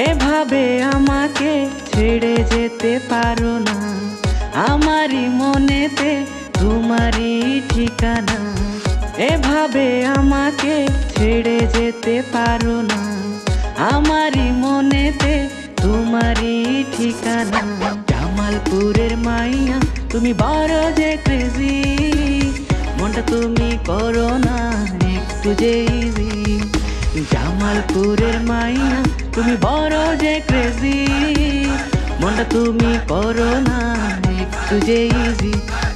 এভাবে আমাকে ছেড়ে যেতে পারো না, আমারই মনেতে তোমারই ঠিকানা। এভাবে আমাকে ছেড়ে যেতে পারো না, আমারই মনেতে তোমারই ঠিকানা। জামালপুরের মাইয়া তুমি বড় যে ক্রেজি, মনটা তুমি করো না একটু যে ইজি। জামালপুরের মাইয়া তুমি বড় যে ক্রেজি, মনটা তুমি করো না একটু যে ইজি।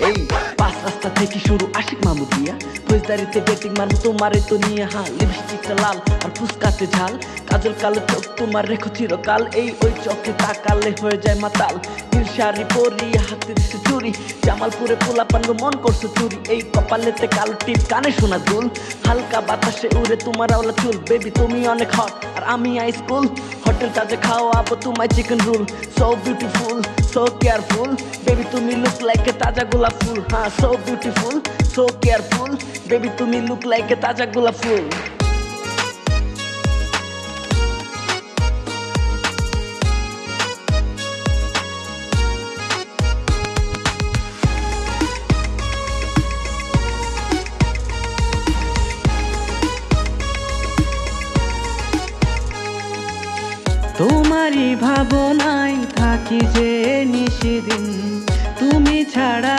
এই পাঁচ রাস্তা থেকে শুরু আশিক মামুদিয়া, ফৌজদারিতে বেটিং মারবো তোমারে তো নিয়ে। হ্যাঁ, লিপস্টিকটা লাল আর ফুসকাতে ঝাল, কাজল কালো চোখ তোমার রেখো চিরকাল। এই ওই চোখে তাকালে হয়ে যায় মাতাল, নীল শাড়ি পরিয়ে হাতে দিতে চুরি। জামালপুরে পোলা পানগো মন করছো চুরি, এই কপালেতে কালো টিপ কানে শোনা দুল। হালকা বাতাসে উড়ে তোমার আওলা চুল, বেবি তুমি অনেক হট আর আমি হাই স্কুল। হোটেলটা যে খাওয়াবো তোমায় chicken roll, so beautiful so careful. Baby তুমি লুক লাইক এ তাজা গোলাপ ফুল। হ্যাঁ, so beautiful so careful, baby তুমি লুক লাইক এ তাজা গোলাপ ফুল। তোমারই ভাবনায় থাকি যে নিশিদিন, তুমি ছাড়া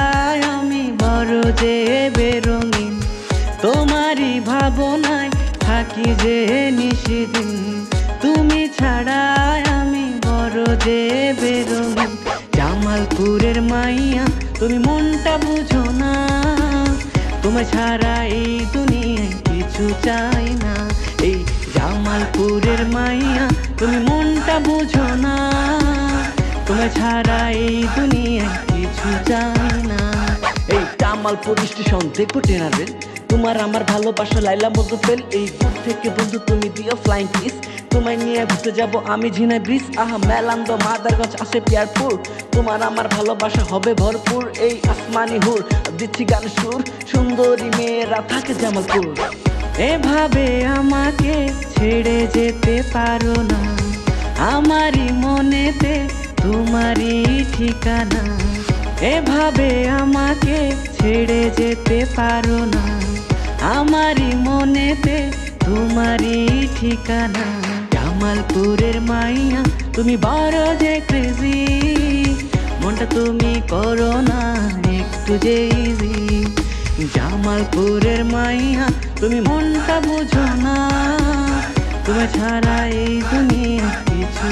আমি বড় যে বেরঙিন। তোমারই ভাবনায় থাকি যে নিশিদিন, তুমি ছাড়া আমি বড় যে বেরঙিন। জামালপুরের মাইয়া তুমি মনটা বুঝো না, তোমায় ছাড়া এই দুনিয়ায় কিছু চাই না। এই জামালপুরের মাইয়া তুমি মনটা বুঝো না, তোমায় ছাড়া এই দুনিয়ায় কিছু চাই না। এই জামালপুর স্টেশন দেখো ট্রেনার রেল, তোমার আমার ভালোবাসা লাইলা মজু ফেল। এই দূর থেকে বন্ধু তুমি দিও ফ্লাইং কিস, তোমায় নিয়ে ঘুরতে যাব আমি ঝিনাই ব্রিজ। আহা মেলান্দ মাদারগঞ্জ আসে পিয়ারপুর, তোমার আমার ভালোবাসা হবে ভরপুর। এই আসমানি হুর দিচ্ছি গান সুর, সুন্দরী মেয়েরা থাকে জামালপুর। এভাবে আমাকে ছেড়ে যেতে পারো না, আমারই মনেতে তোমারই ঠিকানা। এভাবে আমাকে ছেড়ে যেতে পারো না, আমারই মনেতে তোমারই ঠিকানা। জামালপুরের মাইয়া তুমি বড় যে ক্রেজি, মনটা তুমি করো না একটু যে ইজি। জামালপুরের মাইয়া তুমি মনটা বুঝো না, তুমি ছাড়া এই দুনিয়া কিছু